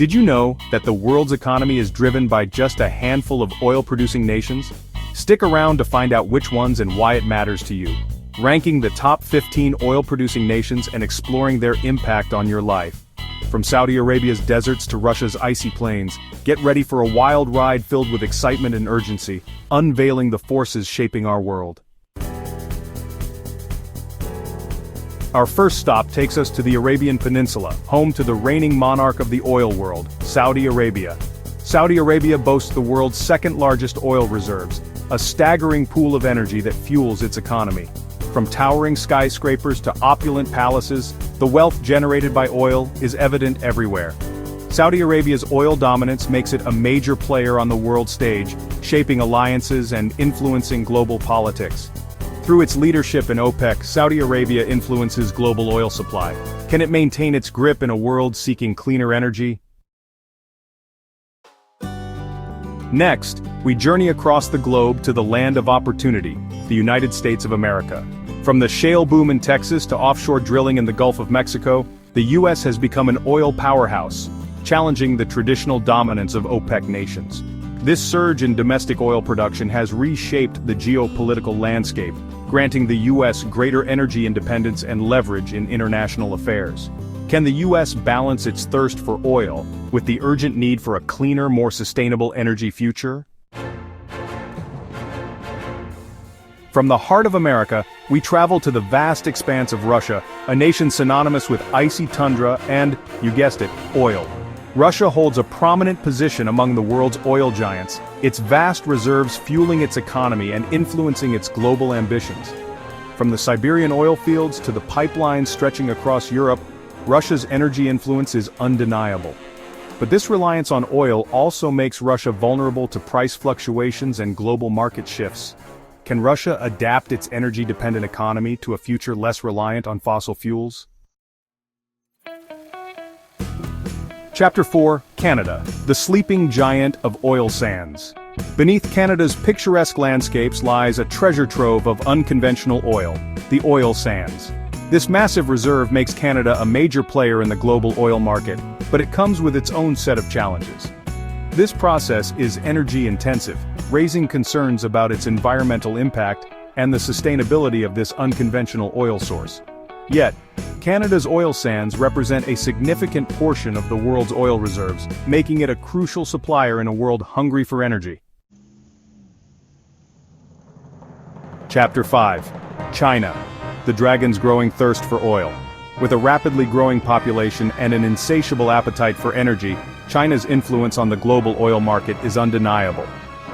Did you know that the world's economy is driven by just a handful of oil-producing nations? Stick around to find out which ones and why it matters to you. Ranking the top 15 oil-producing nations and exploring their impact on your life. From Saudi Arabia's deserts to Russia's icy plains, get ready for a wild ride filled with excitement and urgency, unveiling the forces shaping our world. Our first stop takes us to the Arabian Peninsula, home to the reigning monarch of the oil world, Saudi Arabia. Saudi Arabia boasts the world's second-largest oil reserves, a staggering pool of energy that fuels its economy. From towering skyscrapers to opulent palaces, the wealth generated by oil is evident everywhere. Saudi Arabia's oil dominance makes it a major player on the world stage, shaping alliances and influencing global politics. Through its leadership in OPEC, Saudi Arabia influences global oil supply. Can it maintain its grip in a world seeking cleaner energy? Next, we journey across the globe to the land of opportunity, the United States of America. From the shale boom in Texas to offshore drilling in the Gulf of Mexico, the U.S. has become an oil powerhouse, challenging the traditional dominance of OPEC nations. This surge in domestic oil production has reshaped the geopolitical landscape, granting the U.S. greater energy independence and leverage in international affairs. Can the U.S. balance its thirst for oil with the urgent need for a cleaner, more sustainable energy future? From the heart of America, we travel to the vast expanse of Russia, a nation synonymous with icy tundra and, you guessed it, oil. Russia holds a prominent position among the world's oil giants, its vast reserves fueling its economy and influencing its global ambitions. From the Siberian oil fields to the pipelines stretching across Europe, Russia's energy influence is undeniable. But this reliance on oil also makes Russia vulnerable to price fluctuations and global market shifts. Can Russia adapt its energy-dependent economy to a future less reliant on fossil fuels? Chapter 4, Canada, the sleeping giant of oil sands. Beneath Canada's picturesque landscapes lies a treasure trove of unconventional oil, the oil sands. This massive reserve makes Canada a major player in the global oil market, but it comes with its own set of challenges. This process is energy-intensive, raising concerns about its environmental impact and the sustainability of this unconventional oil source. Yet, Canada's oil sands represent a significant portion of the world's oil reserves, making it a crucial supplier in a world hungry for energy. Chapter 5. China, the dragon's growing thirst for oil. With a rapidly growing population and an insatiable appetite for energy, China's influence on the global oil market is undeniable.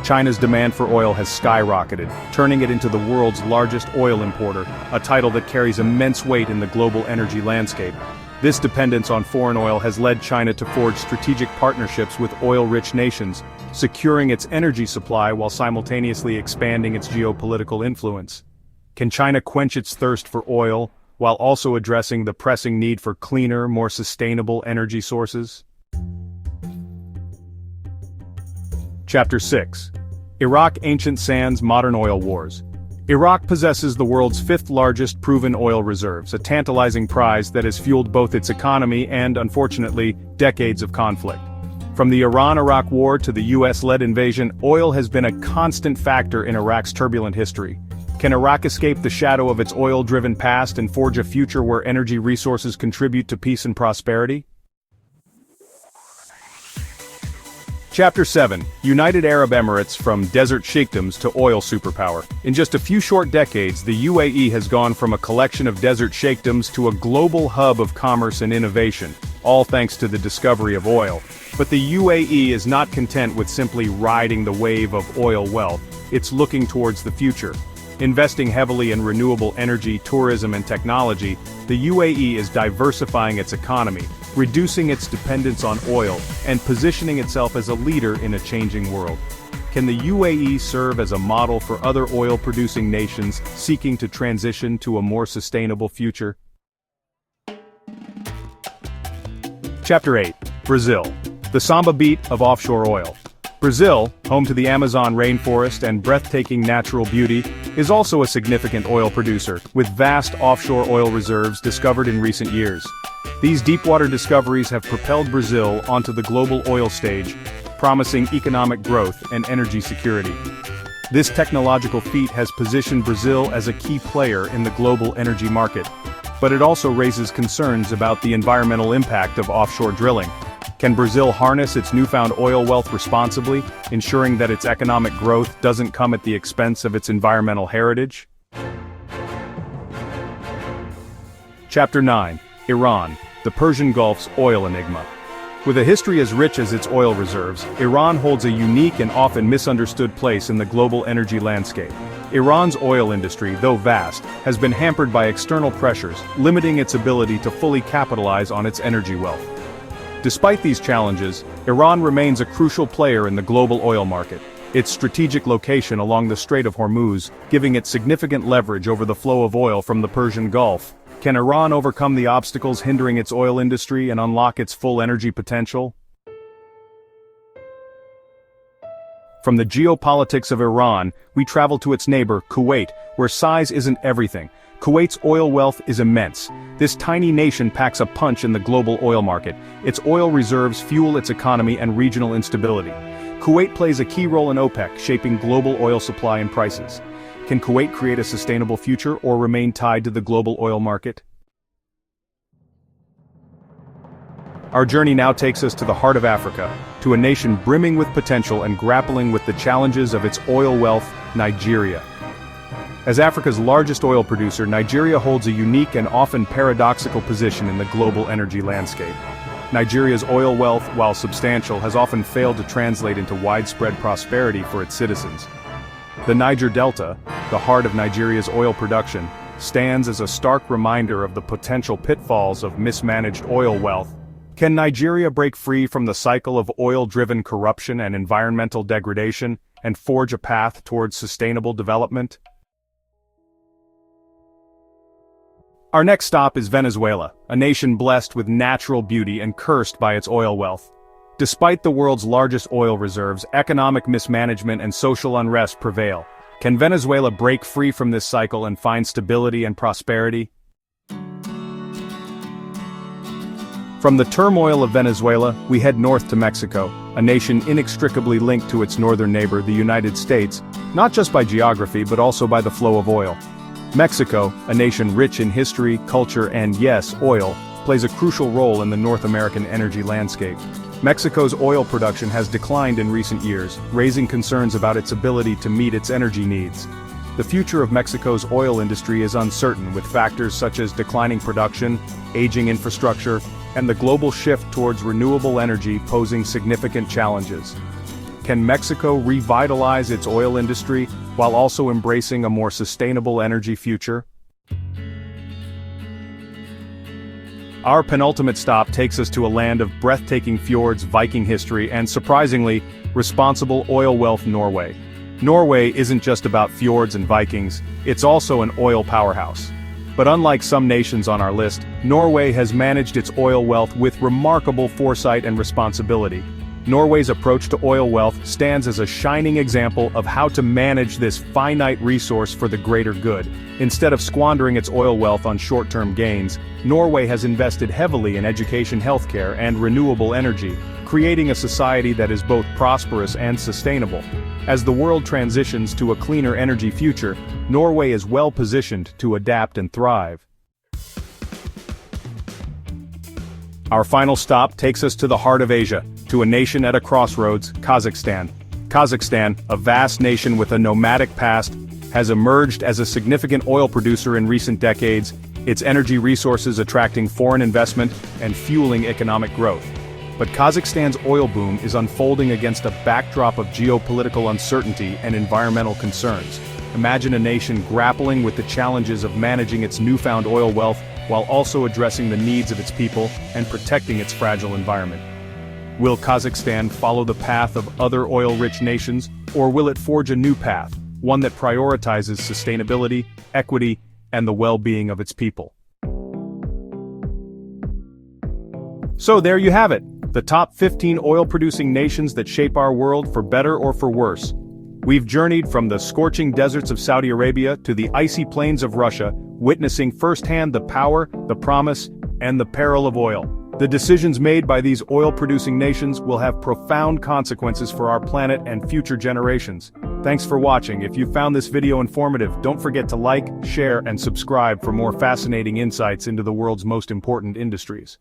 China's demand for oil has skyrocketed, turning it into the world's largest oil importer, a title that carries immense weight in the global energy landscape. This dependence on foreign oil has led China to forge strategic partnerships with oil-rich nations, securing its energy supply while simultaneously expanding its geopolitical influence. Can China quench its thirst for oil, while also addressing the pressing need for cleaner, more sustainable energy sources? Chapter 6. Iraq Ancient Sands Modern Oil Wars. Iraq possesses the world's fifth-largest proven oil reserves, a tantalizing prize that has fueled both its economy and, unfortunately, decades of conflict. From the Iran-Iraq War to the US-led invasion, oil has been a constant factor in Iraq's turbulent history. Can Iraq escape the shadow of its oil-driven past and forge a future where energy resources contribute to peace and prosperity? Chapter 7. United Arab Emirates from desert Sheikdoms to oil superpower. In just a few short decades, the UAE has gone from a collection of desert Sheikdoms to a global hub of commerce and innovation, all thanks to the discovery of oil. But the UAE is not content with simply riding the wave of oil wealth. It's looking towards the future. Investing heavily in renewable energy, tourism and technology, the UAE is diversifying its economy, reducing its dependence on oil, and positioning itself as a leader in a changing world. Can the UAE serve as a model for other oil-producing nations seeking to transition to a more sustainable future? Chapter 8. Brazil, the Samba beat of offshore oil. Brazil, home to the Amazon rainforest and breathtaking natural beauty, is also a significant oil producer, with vast offshore oil reserves discovered in recent years. These deepwater discoveries have propelled Brazil onto the global oil stage, promising economic growth and energy security. This technological feat has positioned Brazil as a key player in the global energy market, but it also raises concerns about the environmental impact of offshore drilling. Can Brazil harness its newfound oil wealth responsibly, ensuring that its economic growth doesn't come at the expense of its environmental heritage? Chapter 9. Iran, the Persian Gulf's oil enigma. With a history as rich as its oil reserves, Iran holds a unique and often misunderstood place in the global energy landscape. Iran's oil industry, though vast, has been hampered by external pressures, limiting its ability to fully capitalize on its energy wealth. Despite these challenges, Iran remains a crucial player in the global oil market, its strategic location along the Strait of Hormuz giving it significant leverage over the flow of oil from the Persian Gulf. Can Iran overcome the obstacles hindering its oil industry and unlock its full energy potential? From the geopolitics of Iran, we travel to its neighbor, Kuwait, where size isn't everything. Kuwait's oil wealth is immense. This tiny nation packs a punch in the global oil market. Its oil reserves fuel its economy and regional instability. Kuwait plays a key role in OPEC, shaping global oil supply and prices. Can Kuwait create a sustainable future or remain tied to the global oil market? Our journey now takes us to the heart of Africa, to a nation brimming with potential and grappling with the challenges of its oil wealth, Nigeria. As Africa's largest oil producer, Nigeria holds a unique and often paradoxical position in the global energy landscape. Nigeria's oil wealth, while substantial, has often failed to translate into widespread prosperity for its citizens. The Niger Delta, the heart of Nigeria's oil production, stands as a stark reminder of the potential pitfalls of mismanaged oil wealth. Can Nigeria break free from the cycle of oil-driven corruption and environmental degradation, and forge a path towards sustainable development? Our next stop is Venezuela, a nation blessed with natural beauty and cursed by its oil wealth. Despite the world's largest oil reserves, economic mismanagement and social unrest prevail. Can Venezuela break free from this cycle and find stability and prosperity? From the turmoil of Venezuela, we head north to Mexico, a nation inextricably linked to its northern neighbor, the United States, not just by geography but also by the flow of oil. Mexico, a nation rich in history, culture, and yes, oil, plays a crucial role in the North American energy landscape. Mexico's oil production has declined in recent years, raising concerns about its ability to meet its energy needs. The future of Mexico's oil industry is uncertain, with factors such as declining production, aging infrastructure, and the global shift towards renewable energy posing significant challenges. Can Mexico revitalize its oil industry while also embracing a more sustainable energy future? Our penultimate stop takes us to a land of breathtaking fjords, Viking history, and surprisingly, responsible oil wealth, Norway. Norway isn't just about fjords and Vikings, it's also an oil powerhouse. But unlike some nations on our list, Norway has managed its oil wealth with remarkable foresight and responsibility. Norway's approach to oil wealth stands as a shining example of how to manage this finite resource for the greater good. Instead of squandering its oil wealth on short-term gains, Norway has invested heavily in education, healthcare, and renewable energy, creating a society that is both prosperous and sustainable. As the world transitions to a cleaner energy future, Norway is well-positioned to adapt and thrive. Our final stop takes us to the heart of Asia, to a nation at a crossroads, Kazakhstan. Kazakhstan, a vast nation with a nomadic past, has emerged as a significant oil producer in recent decades, its energy resources attracting foreign investment and fueling economic growth. But Kazakhstan's oil boom is unfolding against a backdrop of geopolitical uncertainty and environmental concerns. Imagine a nation grappling with the challenges of managing its newfound oil wealth while also addressing the needs of its people and protecting its fragile environment. Will Kazakhstan follow the path of other oil-rich nations, or will it forge a new path, one that prioritizes sustainability, equity, and the well-being of its people? So there you have it, the top 15 oil-producing nations that shape our world for better or for worse. We've journeyed from the scorching deserts of Saudi Arabia to the icy plains of Russia, witnessing firsthand the power, the promise, and the peril of oil. The decisions made by these oil-producing nations will have profound consequences for our planet and future generations. Thanks for watching. If you found this video informative, don't forget to like, share, and subscribe for more fascinating insights into the world's most important industries.